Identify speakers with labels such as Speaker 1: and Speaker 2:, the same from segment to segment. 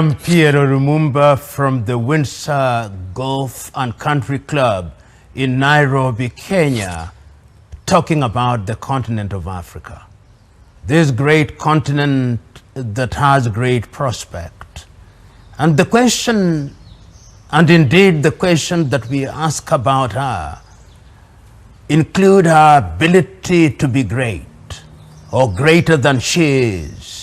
Speaker 1: am PLO Lumumba from the Windsor Golf and Country Club in Nairobi, Kenya, talking about the continent of Africa. This great continent that has great prospect. And the question, and indeed the question that we ask about her, include her ability to be great or greater than she is.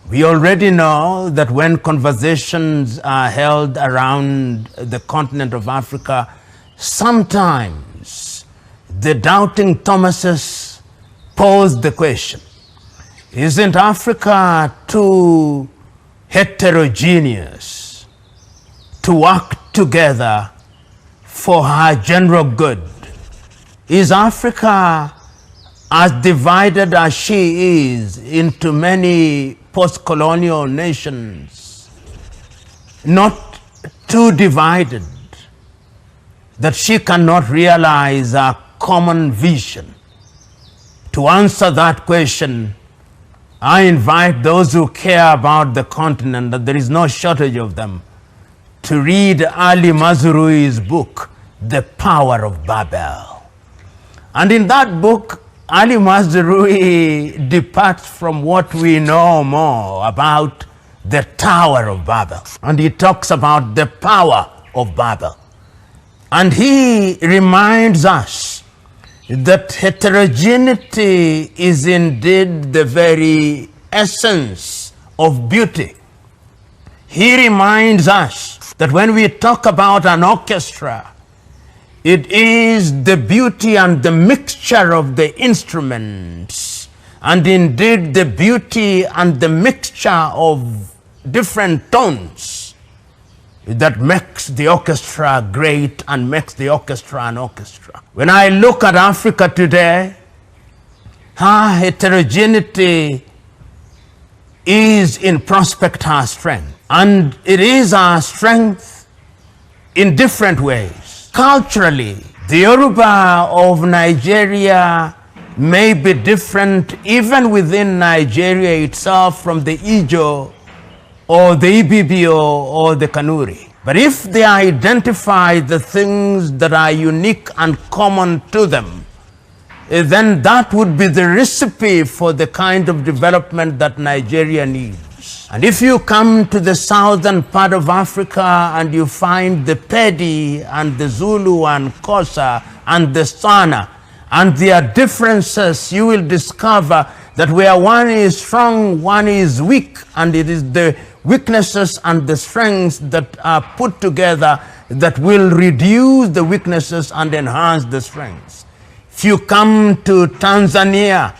Speaker 1: We already know that when conversations are held around the continent of Africa, sometimes the doubting Thomases pose the question, isn't Africa too heterogeneous to work together for her general good? Is Africa as divided as she is into many post-colonial nations, not too divided that she cannot realize a common vision? To answer that question, I invite those who care about the continent, and there is no shortage of them, to read Ali Mazrui's book, The Power of Babel. And in that book, Ali Mazrui departs from what we know more about the Tower of Babel. And he talks about the power of Babel. And he reminds us that heterogeneity is indeed the very essence of beauty. He reminds us that when we talk about an orchestra, it is the beauty and the mixture of the instruments, and indeed the beauty and the mixture of different tones that makes the orchestra great and makes the orchestra an orchestra. When I look at Africa today, her heterogeneity is in prospect her strength. And it is our strength in different ways. Culturally, the Yoruba of Nigeria may be different even within Nigeria itself from the Ijo or the Ibibio or the Kanuri. But if they identify the things that are unique and common to them, then that would be the recipe for the kind of development that Nigeria needs. And if you come to the southern part of Africa and you find the Pedi and the Zulu and Xhosa and the Sana and their differences, you will discover that where one is strong, one is weak, and it is the weaknesses and the strengths that are put together that will reduce the weaknesses and enhance the strengths. If you come to Tanzania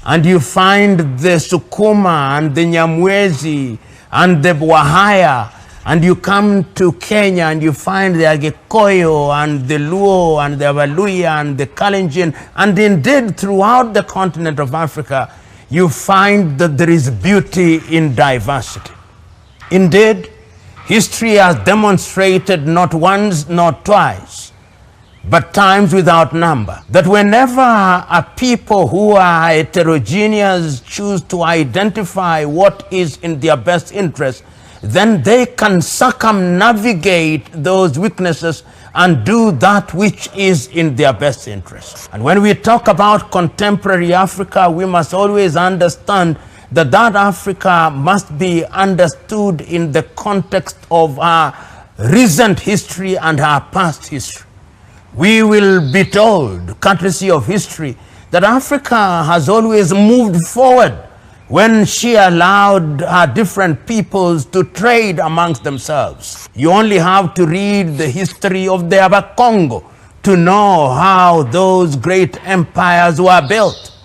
Speaker 1: and you find the Sukuma and the Nyamwezi and the Wahaya, and you come to Kenya and you find the Agikoyo and the Luo and the Waluya and the Kalenjin, and indeed throughout the continent of Africa, you find that there is beauty in diversity. Indeed, history has demonstrated not once nor twice, but times without number, that whenever a people who are heterogeneous choose to identify what is in their best interest, then they can circumnavigate those weaknesses and do that which is in their best interest. And when we talk about contemporary Africa, we must always understand that that Africa must be understood in the context of our recent history and our past history. We will be told, courtesy of history, that Africa has always moved forward when she allowed her different peoples to trade amongst themselves. You only have to read the history of the Aba-Congo to know how those great empires were built.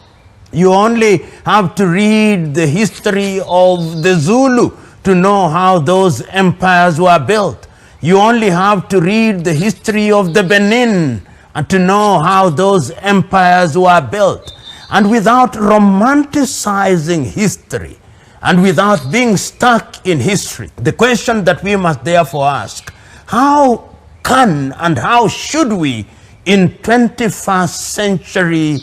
Speaker 1: You only have to read the history of the Zulu to know how those empires were built. You only have to read the history of the Benin and to know how those empires were built. And without romanticizing history and without being stuck in history, the question that we must therefore ask, how can and how should we in 21st century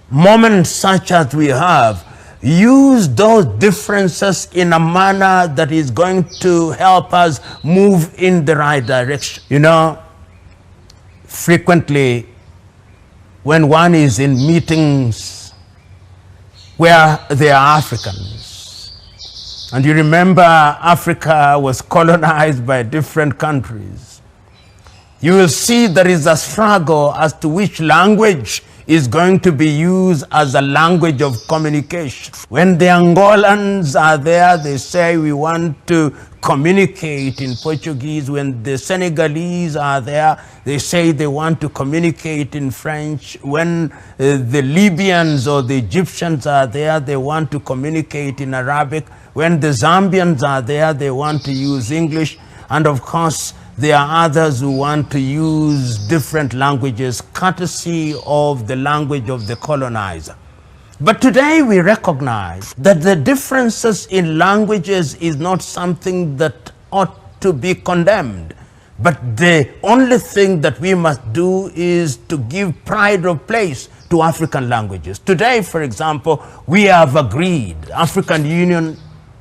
Speaker 1: moments such as we have use those differences in a manner that is going to help us move in the right direction. You know, frequently when one is in meetings where there are Africans, and you remember Africa was colonized by different countries, you will see there is a struggle as to which language is going to be used as a language of communication. When the Angolans are there, they say we want to communicate in Portuguese. When the Senegalese are there, they say they want to communicate in French. When the Libyans or the Egyptians are there, they want to communicate in Arabic. When the Zambians are there, they want to use English. And of course, there are others who want to use different languages, courtesy of the language of the colonizer. But today we recognize that the differences in languages is not something that ought to be condemned. But the only thing that we must do is to give pride of place to African languages. Today, for example, we have agreed, African Union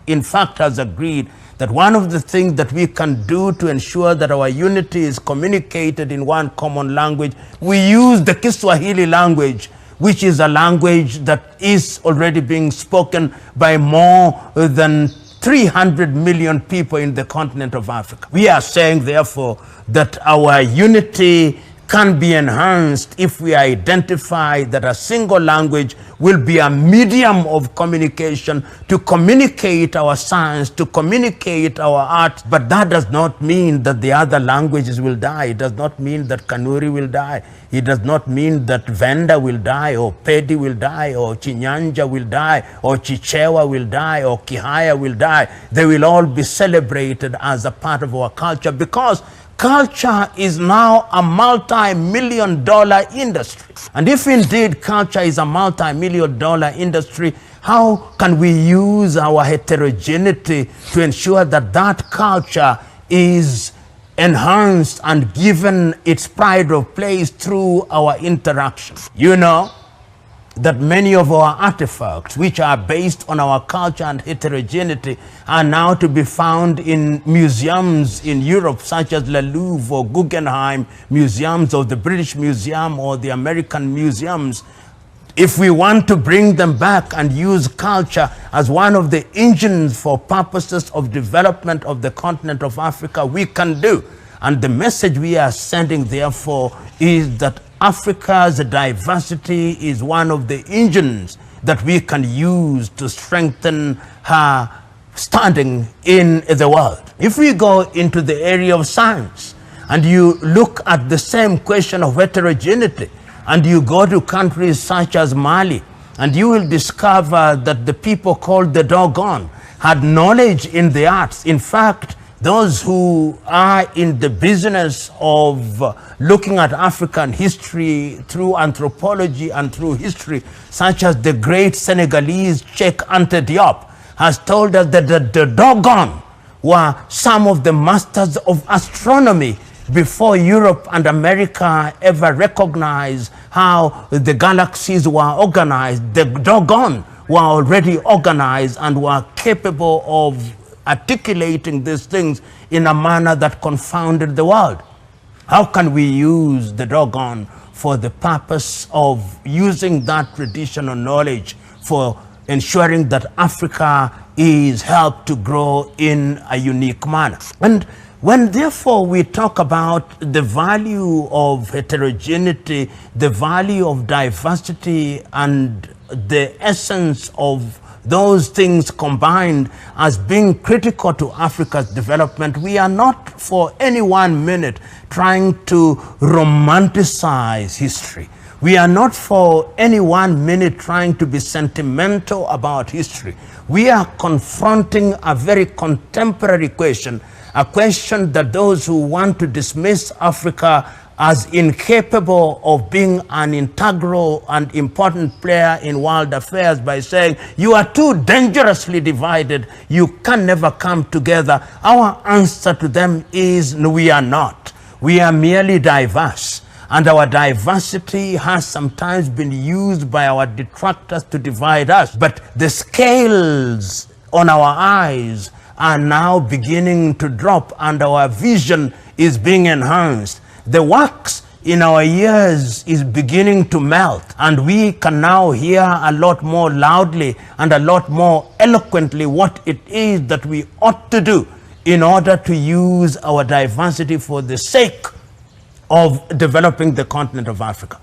Speaker 1: in fact has agreed, that one of the things that we can do to ensure that our unity is communicated in one common language, we use the Kiswahili language, which is a language that is already being spoken by more than 300 million people in the continent of Africa. We are saying, therefore, that our unity can be enhanced if we identify that a single language will be a medium of communication to communicate our science, to communicate our art. But that does not mean that the other languages will die. It does not mean that Kanuri will die. It does not mean that Venda will die, or Pedi will die, or Chinyanja will die, or Chichewa will die, or Kihaya will die. They will all be celebrated as a part of our culture, because culture is now a multi-million-dollar industry. And if indeed culture is a multi-million-dollar industry, how can we use our heterogeneity to ensure that that culture is enhanced and given its pride of place through our interaction? You know that many of our artifacts, which are based on our culture and heterogeneity, are now to be found in museums in Europe, such as the Louvre or Guggenheim museums, or the British Museum or the American museums. If we want to bring them back and use culture as one of the engines for purposes of development of the continent of Africa, we can do. And the message we are sending, therefore, is that Africa's diversity is one of the engines that we can use to strengthen her standing in the world. If we go into the area of science and you look at the same question of heterogeneity, and you go to countries such as Mali, and you will discover that the people called the Dogon had knowledge in the arts. In fact, those who are in the business of looking at African history through anthropology and through history, such as the great Senegalese Cheikh Anta Diop, has told us that the Dogon were some of the masters of astronomy before Europe and America ever recognized how the galaxies were organized. The Dogon were already organized and were capable of articulating these things in a manner that confounded the world. How can we use the Dogon for the purpose of using that traditional knowledge for ensuring that Africa is helped to grow in a unique manner? And when therefore we talk about the value of heterogeneity, the value of diversity, and the essence of those things combined as being critical to Africa's development, we are not for any 1 minute trying to romanticize history. We are not for any 1 minute trying to be sentimental about history. We are confronting a very contemporary question, a question that those who want to dismiss Africa as incapable of being an integral and important player in world affairs by saying, you are too dangerously divided, you can never come together. Our answer to them is, no, we are not. We are merely diverse. And our diversity has sometimes been used by our detractors to divide us. But the scales on our eyes are now beginning to drop, and our vision is being enhanced. The wax in our ears is beginning to melt, and we can now hear a lot more loudly and a lot more eloquently what it is that we ought to do in order to use our diversity for the sake of developing the continent of Africa.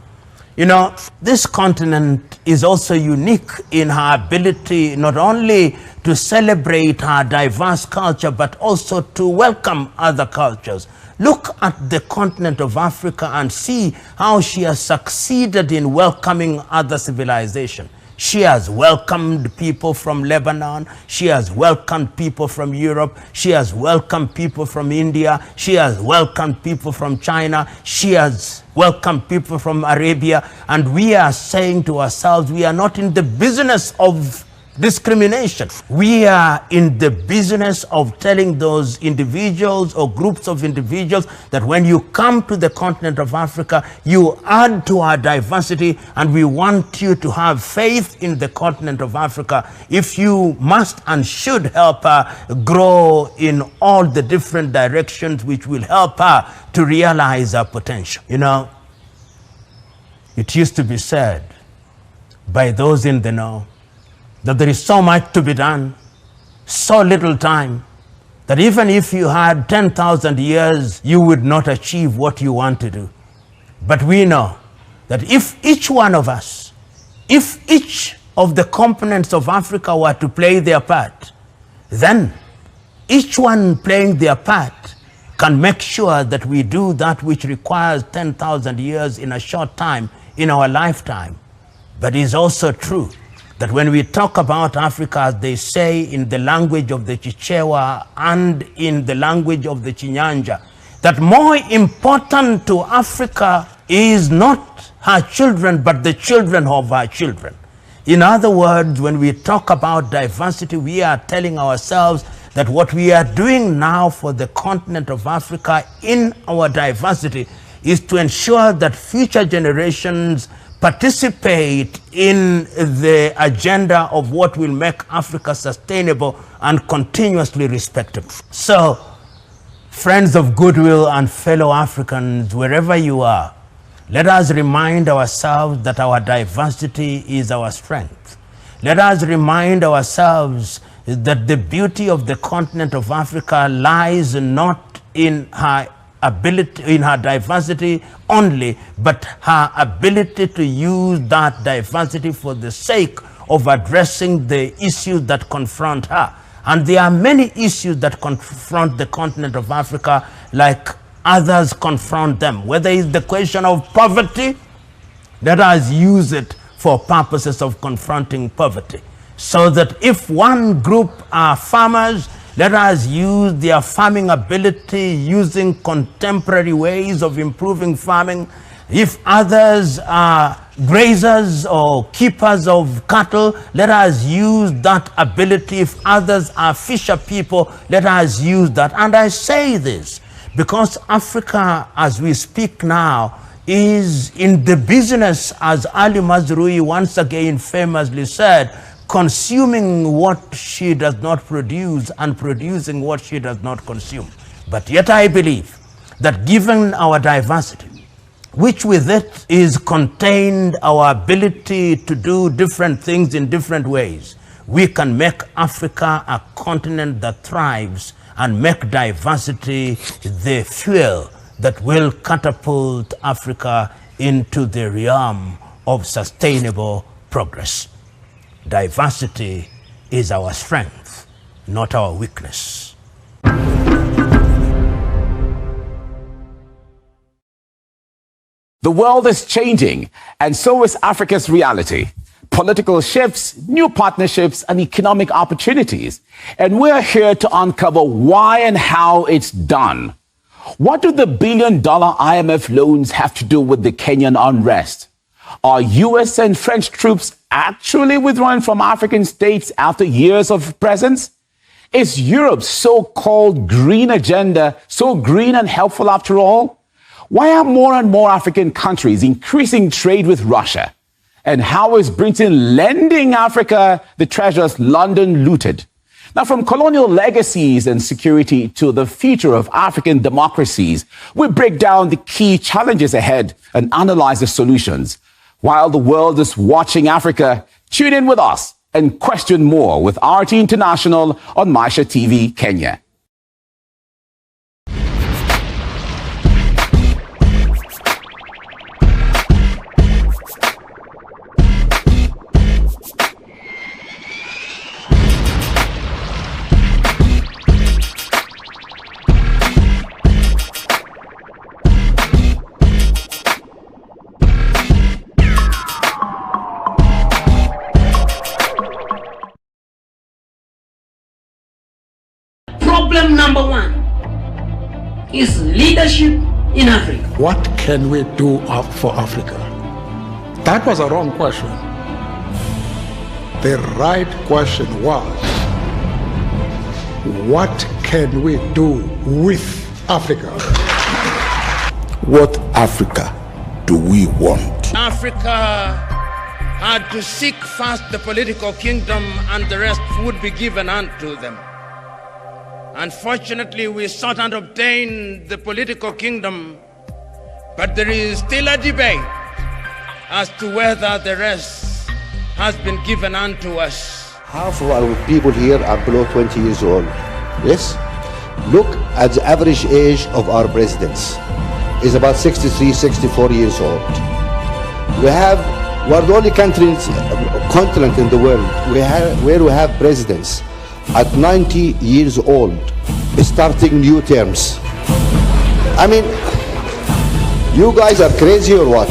Speaker 1: You know, this continent is also unique in her ability not only to celebrate her diverse culture, but also to welcome other cultures. Look at the continent of Africa and see how she has succeeded in welcoming other civilizations. She has welcomed people from Lebanon. She has welcomed people from Europe. She has welcomed people from India. She has welcomed people from China. She has welcomed people from Arabia. And we are saying to ourselves, we are not in the business of discrimination. We are in the business of telling those individuals or groups of individuals that when you come to the continent of Africa, you add to our diversity, and we want you to have faith in the continent of Africa if you must and should help her grow in all the different directions which will help her to realize her potential. You know, it used to be said by those in the know that there is so much to be done, so little time, that even if you had 10,000 years, you would not achieve what you want to do. But we know that if each one of us, if each of the components of Africa were to play their part, then each one playing their part can make sure that we do that which requires 10,000 years in a short time in our lifetime. But it is also true that when we talk about Africa, as they say in the language of the Chichewa and in the language of the Chinyanja, that more important to Africa is not her children, but the children of her children. In other words, when we talk about diversity, we are telling ourselves that what we are doing now for the continent of Africa in our diversity is to ensure that future generations participate in the agenda of what will make Africa sustainable and continuously respectable. So, friends of goodwill and fellow Africans, wherever you are, let us remind ourselves that our diversity is our strength. Let us remind ourselves that the beauty of the continent of Africa lies not in her ability, in her diversity only, but her ability to use that diversity for the sake of addressing the issues that confront her. And there are many issues that confront the continent of Africa like others confront them. Whether it's the question of poverty, let us use it for purposes of confronting poverty. So that if one group are farmers, let us use their farming ability using contemporary ways of improving farming. If others are grazers or keepers of cattle, let us use that ability. If others are fisher people, let us use that. And I say this because Africa, as we speak now, is in the business, as Ali Mazrui once again famously said, consuming what she does not produce and producing what she does not consume. But yet I believe that given our diversity, which with it is contained our ability to do different things in different ways, we can make Africa a continent that thrives and make diversity the fuel that will catapult Africa into the realm of sustainable progress. Diversity is our strength, not our weakness.
Speaker 2: The world is changing, and so is Africa's reality. Political shifts, new partnerships, and economic opportunities. And we're here to uncover why and how it's done. What do the billion-dollar IMF loans have to do with the Kenyan unrest? Are US and French troops actually withdrawing from African states after years of presence? Is Europe's so-called green agenda so green and helpful after all? Why are more and more African countries increasing trade with Russia? And how is Britain lending Africa the treasures London looted? Now, from colonial legacies and security to the future of African democracies, we break down the key challenges ahead and analyze the solutions. While the world is watching Africa, tune in with us and question more with RT International on Maisha TV, Kenya.
Speaker 3: Problem number one is leadership in Africa.
Speaker 4: What can we do for Africa? That was a wrong question. The right question was, what can we do with Africa?
Speaker 5: What Africa do we want?
Speaker 1: Africa had to seek first the political kingdom, and the rest would be given unto them. Unfortunately, we sought and obtained the political kingdom, but there is still a debate as to whether the rest has been given unto us.
Speaker 6: Half of our people here are below 20 years old. Yes? Look at the average age of our presidents. It's about 63, 64 years old. We're the only continent in the world where we have presidents at 90 years old, starting new terms. I mean, you guys are crazy or what?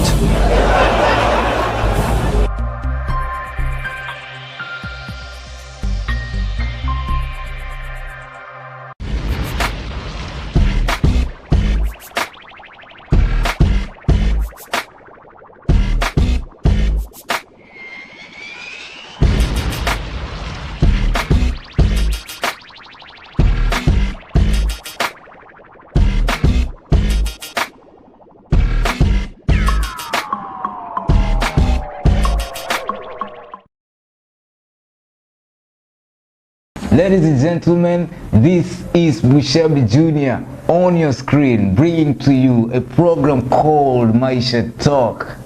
Speaker 7: Ladies and gentlemen, this is Mushabi Jr. on your screen, bringing to you a program called Maisha Talk.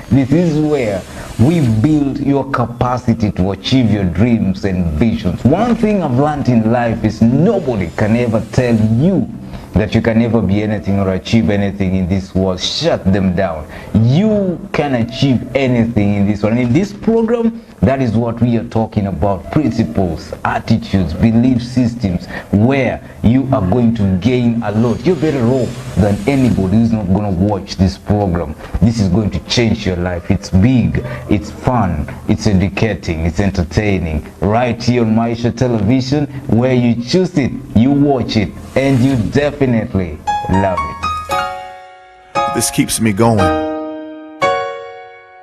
Speaker 7: This is where we build your capacity to achieve your dreams and visions. One thing I've learned in life is nobody can ever tell you that you can never be anything or achieve anything in this world. Shut them down. You can achieve anything in this world. And in this program, that is what we are talking about. Principles, attitudes, belief systems, where you are going to gain a lot. You're better off than anybody who's not going to watch this program. This is going to change your life. It's big, it's fun, it's educating, it's entertaining. Right here on Maisha Television, where you choose it, you watch it, and you definitely love it.
Speaker 5: This keeps me going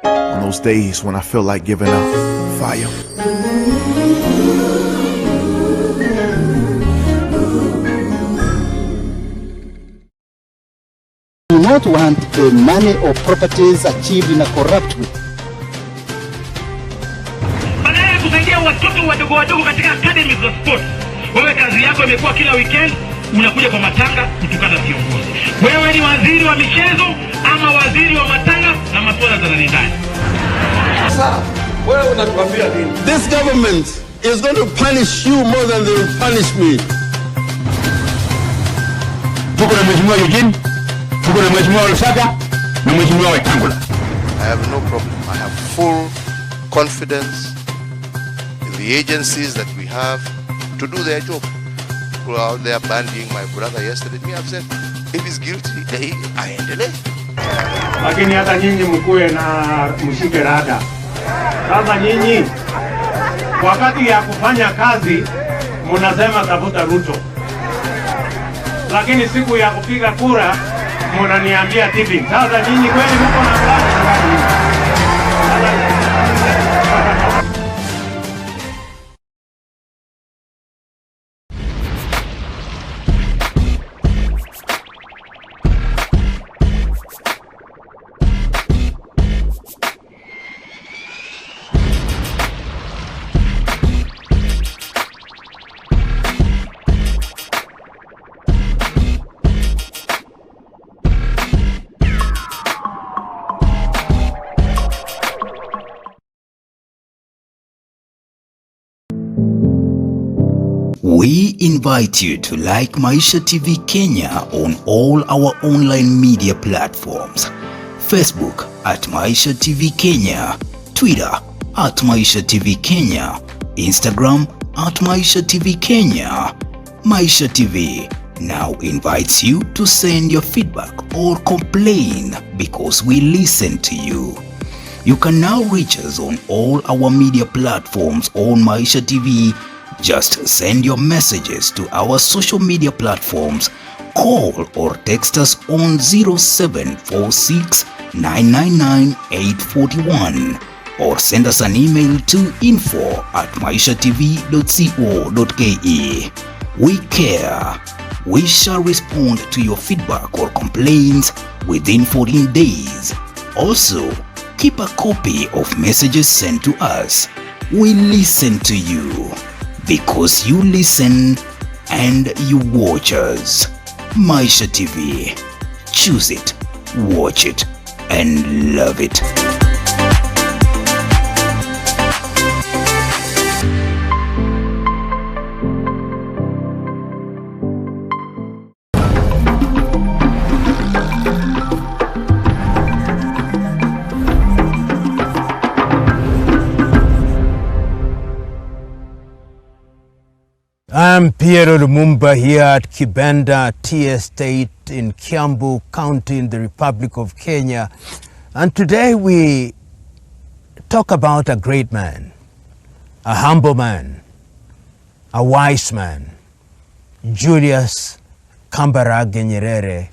Speaker 5: on those days when I feel like giving up. Fire.
Speaker 8: Do not want the money or properties achieved in a corrupt way.
Speaker 9: Badala ya kusaidia watoto wadogo wadogo katika academy za sport, wewe kazi yako imekuwa kila weekend unakuja kwa matanga kutukana viongozi. Wewe ni waziri wa michezo ama waziri wa matanga na masuala za ndani.
Speaker 10: Sasa wewe unatuambia nini? This government is going to punish you more than they will punish me.
Speaker 11: Tuko na mheshimiwa Eugene, tuko na mheshimiwa Lusaka na mheshimiwa Wetangula.
Speaker 12: I have no problem. I have full confidence in the agencies that we have to do their job. People are out there bandying my brother yesterday. Me, I've said, if he's guilty, aendelee.
Speaker 13: Lakini hata nyinyi mkuwe na mshike rada. Sasa nyinyi wakati ya kufanya kazi mnasema tafuta Ruto, lakini siku ya kupiga kura mnaniambia tipping. Sasa nyinyi kweli mko na plani?
Speaker 14: We invite you to like Maisha TV Kenya on all our online media platforms. Facebook at Maisha TV Kenya, Twitter at Maisha TV Kenya, Instagram at Maisha TV Kenya. Maisha TV now invites you to send your feedback or complain because we listen to you. You can now reach us on all our media platforms on Maisha TV. Just send your messages to our social media platforms, call or text us on 0746 999 841 or send us an email to info@maishatv.co.ke. We care. We shall respond to your feedback or complaints within 14 days. Also, keep a copy of messages sent to us. We listen to you because you listen and you watch us. Maisha TV. Choose it, watch it, and love it.
Speaker 1: I'm PLO Lumumba here at Kibenda Tea Estate in Kiambu County in the Republic of Kenya. And today we talk about a great man, a humble man, a wise man, Julius Kambarage Nyerere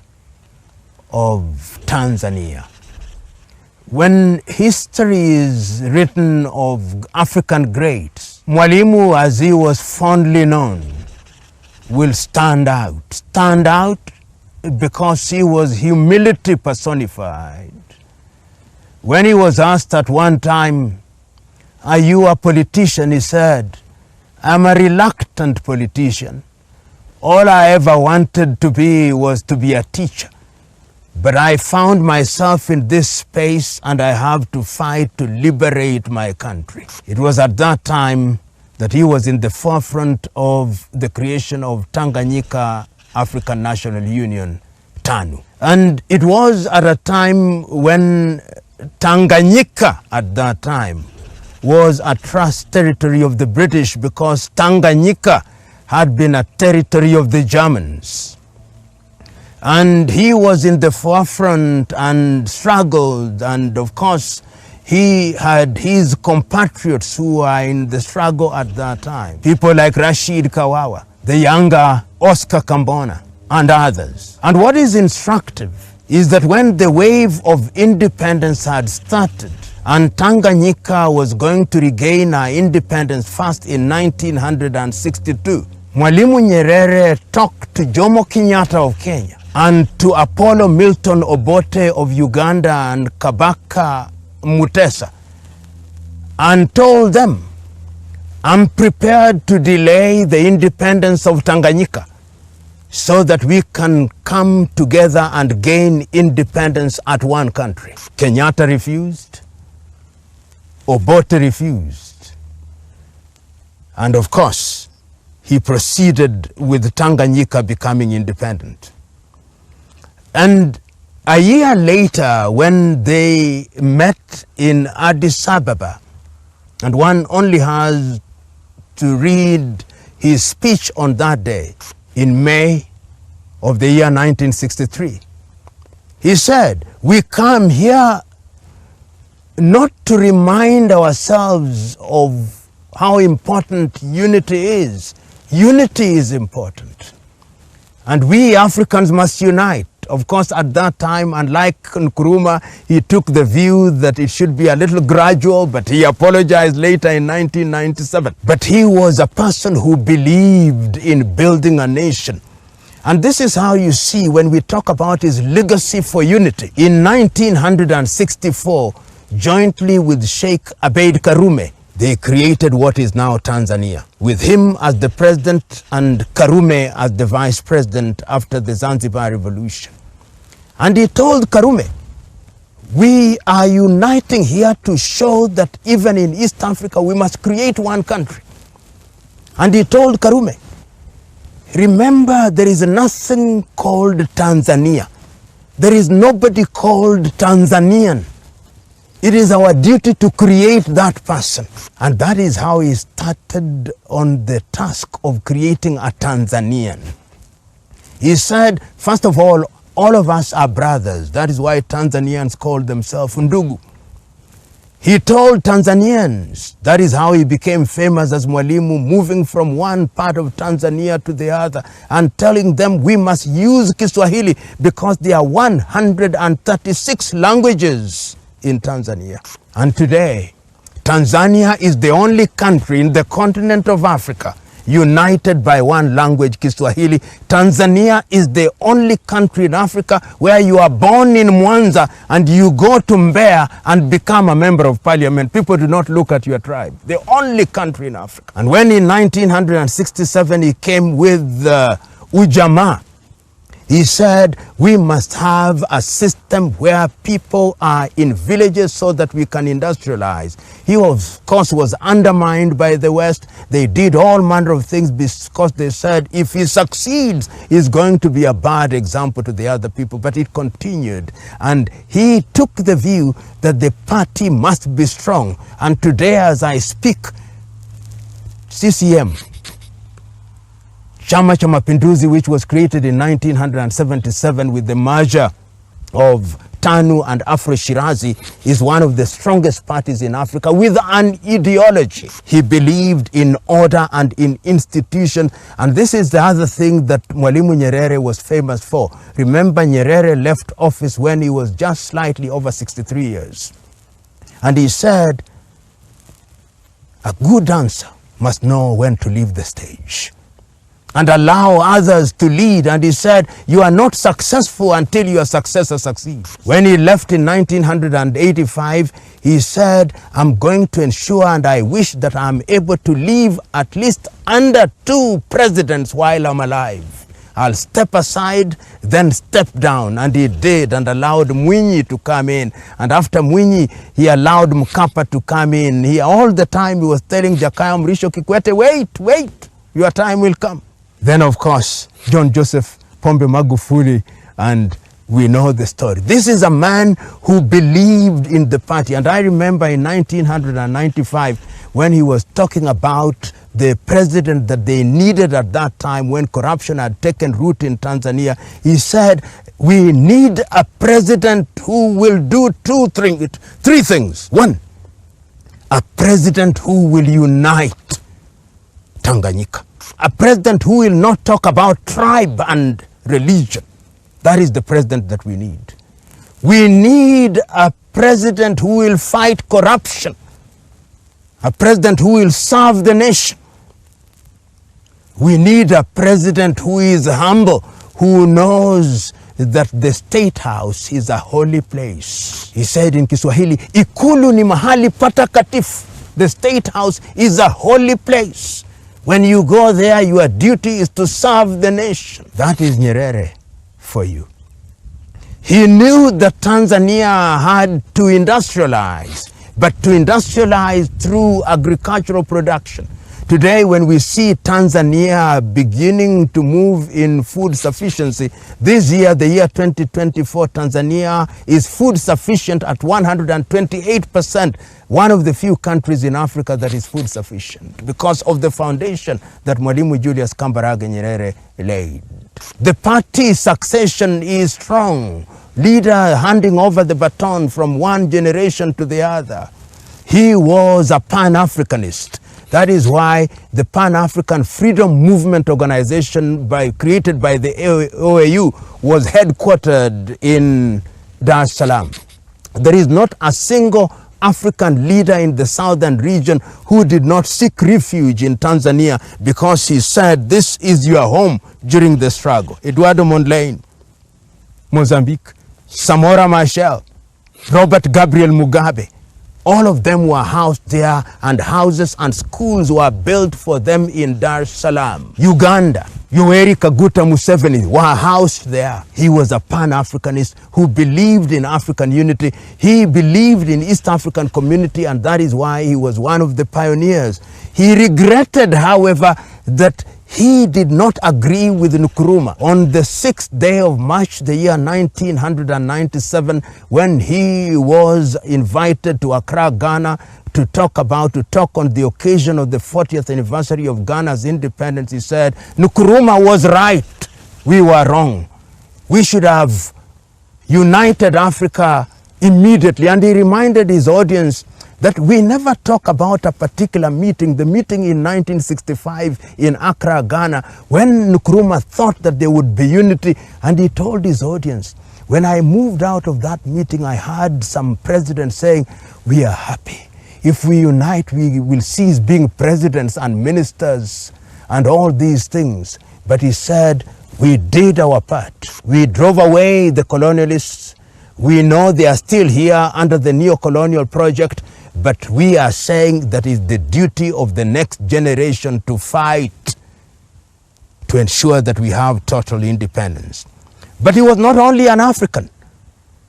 Speaker 1: of Tanzania. When history is written of African greats, Mwalimu, as he was fondly known, will stand out because he was humility personified. When he was asked at one time, "Are you a politician?" he said, "I'm a reluctant politician. All I ever wanted to be was to be a teacher. But I found myself in this space and I have to fight to liberate my country." It was at that time that he was in the forefront of the creation of Tanganyika African National Union, TANU. And it was at a time when Tanganyika at that time was a trust territory of the British because Tanganyika had been a territory of the Germans. And he was in the forefront and struggled, and of course he had his compatriots who were in the struggle at that time. People like Rashid Kawawa, the younger Oscar Kambona, and others. And what is instructive is that when the wave of independence had started and Tanganyika was going to regain her independence first in 1962, Mwalimu Nyerere talked to Jomo Kenyatta of Kenya and to Apollo Milton Obote of Uganda and Kabaka Mutesa and told them, "I'm prepared to delay the independence of Tanganyika so that we can come together and gain independence at one country." Kenyatta refused, Obote refused, and of course he proceeded with Tanganyika becoming independent. And a year later, when they met in Addis Ababa, and one only has to read his speech on that day in May of the year 1963, he said, "We come here not to remind ourselves of how important unity is. Unity is important. And we Africans must unite." Of course, at that time, unlike Nkrumah, he took the view that it should be a little gradual, but he apologized later in 1997. But he was a person who believed in building a nation. And this is how you see when we talk about his legacy for unity. In 1964, jointly with Sheikh Abeid Karume, they created what is now Tanzania, with him as the president and Karume as the vice president after the Zanzibar Revolution. And he told Karume, "We are uniting here to show that even in East Africa we must create one country." And he told Karume, Remember, there is nothing called Tanzania. There is nobody called Tanzanian. It is our duty to create that person. And that is how he started on the task of creating a Tanzanian. He said, first of all of us are brothers. That is why Tanzanians call themselves Ndugu. He told Tanzanians, that is how he became famous as Mwalimu, moving from one part of Tanzania to the other and telling them we must use Kiswahili because there are 136 languages in Tanzania. And today, Tanzania is the only country in the continent of Africa united by one language, Kiswahili. Tanzania is the only country in Africa where you are born in Mwanza and you go to Mbeya and become a member of parliament. People do not look at your tribe. The only country in Africa. And when in 1967 he came with Ujamaa, he said, we must have a system where people are in villages so that we can industrialize. He, of course, was undermined by the West. They did all manner of things because they said, if he succeeds, he's going to be a bad example to the other people. But it continued. And he took the view that the party must be strong. And today, as I speak, CCM, Chama cha Mapinduzi, which was created in 1977 with the merger of TANU and Afro-Shirazi, is one of the strongest parties in Africa with an ideology. He believed in order and in institution. And this is the other thing that Mwalimu Nyerere was famous for. Remember, Nyerere left office when he was just slightly over 63 years. And he said, a good dancer must know when to leave the stage and allow others to lead. And he said, you are not successful until your successor succeeds. When he left in 1985, he said, I'm going to ensure and I wish that I'm able to leave at least under 2 presidents while I'm alive. I'll step aside, then step down. And he did, and allowed Mwinyi to come in. And after Mwinyi, he allowed Mkapa to come in. All the time he was telling Jakaya Mrisho Kikwete, wait, your time will come. Then, of course, John Joseph Pombe Magufuli, and we know the story. This is a man who believed in the party. And I remember in 1995, when he was talking about the president that they needed at that time when corruption had taken root in Tanzania, he said, we need a president who will do 3 things. 1, a president who will unite Tanganyika. A president who will not talk about tribe and religion. That is the president that we need. We need a president who will fight corruption. A president who will serve the nation. We need a president who is humble, who knows that the State House is a holy place. He said in Kiswahili, Ikulu ni mahali patakatifu. The State House is a holy place. When you go there, your duty is to serve the nation. That is Nyerere for you. He knew that Tanzania had to industrialize, but to industrialize through agricultural production. Today, when we see Tanzania beginning to move in food sufficiency, this year, the year 2024, Tanzania is food sufficient at 128%, one of the few countries in Africa that is food sufficient because of the foundation that Mwalimu Julius Kambarage Nyerere laid. The party succession is strong, leader handing over the baton from one generation to the other. He was a Pan-Africanist. That is why the Pan-African Freedom Movement Organization created by the OAU was headquartered in Dar es Salaam. There is not a single African leader in the southern region who did not seek refuge in Tanzania because he said, this is your home during the struggle. Eduardo Mondlane, Mozambique, Samora Machel, Robert Gabriel Mugabe, all of them were housed there, and houses and schools were built for them in Dar es Salaam. Uganda, Yoweri Kaguta Museveni were housed there. He was a Pan-Africanist who believed in African unity. He believed in East African community, and that is why he was one of the pioneers. He regretted, however, that he did not agree with Nkrumah on the 6th day of March, the year 1997, when he was invited to Accra, Ghana, to talk on the occasion of the 40th anniversary of Ghana's independence. He said, Nkrumah was right, we were wrong. We should have united Africa immediately. And he reminded his audience that we never talk about a particular meeting, the meeting in 1965 in Accra, Ghana, when Nkrumah thought that there would be unity. And he told his audience, when I moved out of that meeting, I heard some presidents saying, we are happy. If we unite, we will cease being presidents and ministers and all these things. But he said, we did our part. We drove away the colonialists. We know they are still here under the neo-colonial project, but we are saying that it's the duty of the next generation to fight to ensure that we have total independence. But he was not only an African.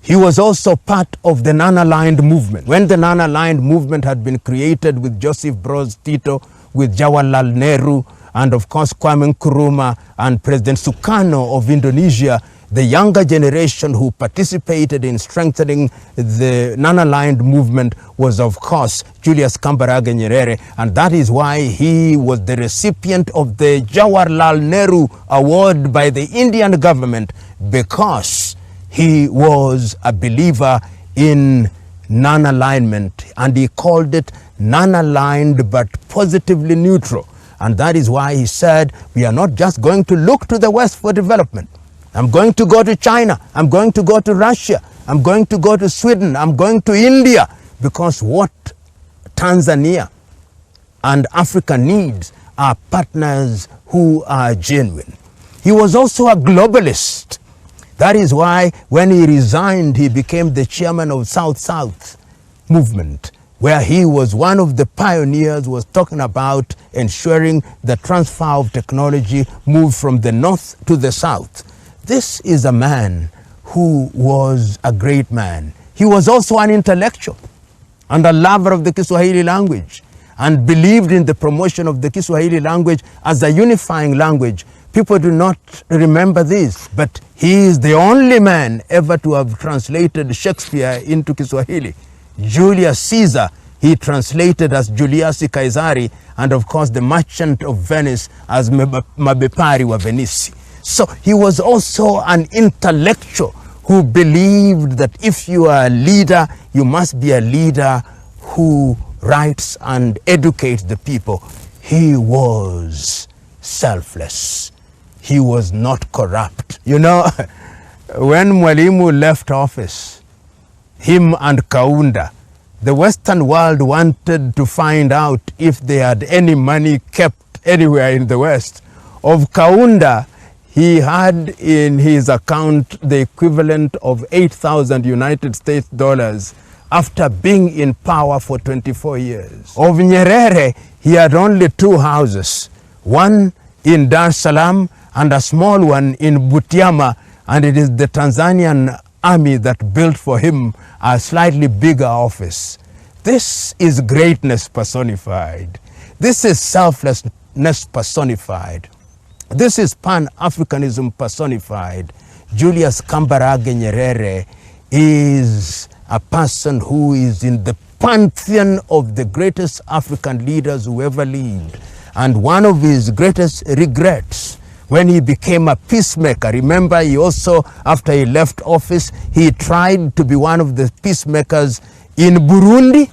Speaker 1: He was also part of the non-aligned movement. When the non-aligned movement had been created with Joseph Broz Tito, with Jawaharlal Nehru, and of course Kwame Nkrumah and President Sukarno of Indonesia, the younger generation who participated in strengthening the non-aligned movement was, of course, Julius Kambarage Nyerere, and that is why he was the recipient of the Jawaharlal Nehru Award by the Indian government, because he was a believer in non-alignment, and he called it non-aligned but positively neutral. And that is why he said, we are not just going to look to the West for development. I'm going to go to China. I'm going to go to Russia. I'm going to go to Sweden. I'm going to India. Because what Tanzania and Africa needs are partners who are genuine. He was also a globalist. That is why when he resigned, he became the chairman of South-South movement, where he was one of the pioneers, was talking about ensuring the transfer of technology moved from the north to the south. This is a man who was a great man. He was also an intellectual and a lover of the Kiswahili language, and believed in the promotion of the Kiswahili language as a unifying language. People do not remember this, but he is the only man ever to have translated Shakespeare into Kiswahili. Julius Caesar, he translated as Julius Caesari, and of course the Merchant of Venice as Mabepari wa Venice. So he was also an intellectual who believed that if you are a leader, you must be a leader who writes and educates the people. He was selfless. He was not corrupt. You know, when Mwalimu left office, him and Kaunda, the Western world wanted to find out if they had any money kept anywhere in the West. Of Kaunda, he had in his account the equivalent of 8,000 United States dollars after being in power for 24 years. Of Nyerere, he had only 2 houses, one in Dar es Salaam and a small one in Butiama, and it is the Tanzanian army that built for him a slightly bigger office. This is greatness personified. This is selflessness personified. This is Pan-Africanism personified. Julius Kambarage Nyerere is a person who is in the pantheon of the greatest African leaders who ever lived. And one of his greatest regrets, when he became a peacemaker, remember he also, after he left office, he tried to be one of the peacemakers in Burundi.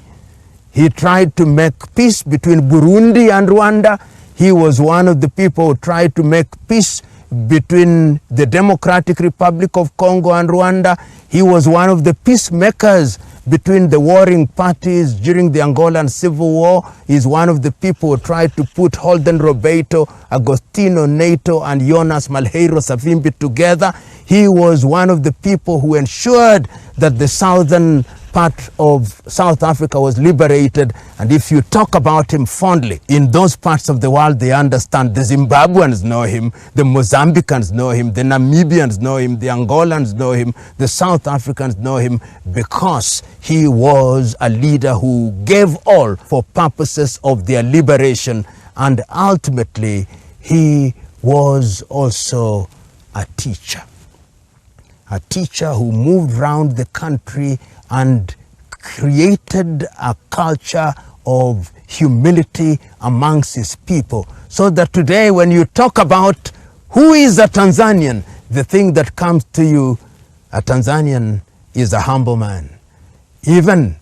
Speaker 1: He tried to make peace between Burundi and Rwanda. He was one of the people who tried to make peace between the Democratic Republic of Congo and Rwanda. He was one of the peacemakers between the warring parties during the Angolan Civil War. He's one of the people who tried to put Holden Roberto, Agostino Neto, and Jonas Malheiro Savimbi together. He was one of the people who ensured that the southern part of South Africa was liberated. And if you talk about him fondly, in those parts of the world, they understand. The Zimbabweans know him, the Mozambicans know him, the Namibians know him, the Angolans know him, the South Africans know him, because he was a leader who gave all for purposes of their liberation. And ultimately, he was also a teacher who moved around the country and created a culture of humility amongst his people, so that today when you talk about who is a Tanzanian, the thing that comes to you, a Tanzanian is a humble man. Even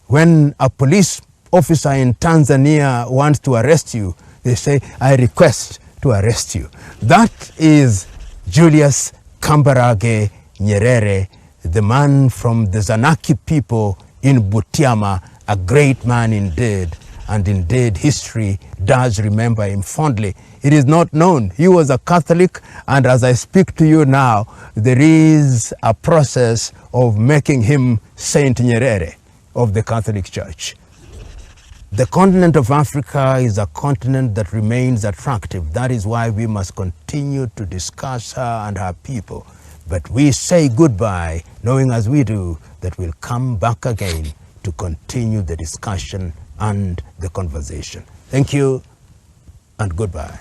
Speaker 1: when a police officer in Tanzania wants to arrest you, they say, I request to arrest you. That is Julius Kambarage Nyerere, the man from the Zanaki people in Butiama, a great man indeed. And indeed, history does remember him fondly. It is not known. He was a Catholic, and as I speak to you now, there is a process of making him Saint Nyerere of the Catholic Church. The continent of Africa is a continent that remains attractive. That is why we must continue to discuss her and her people. But we say goodbye, knowing as we do that we'll come back again to continue the discussion and the conversation. Thank you and goodbye.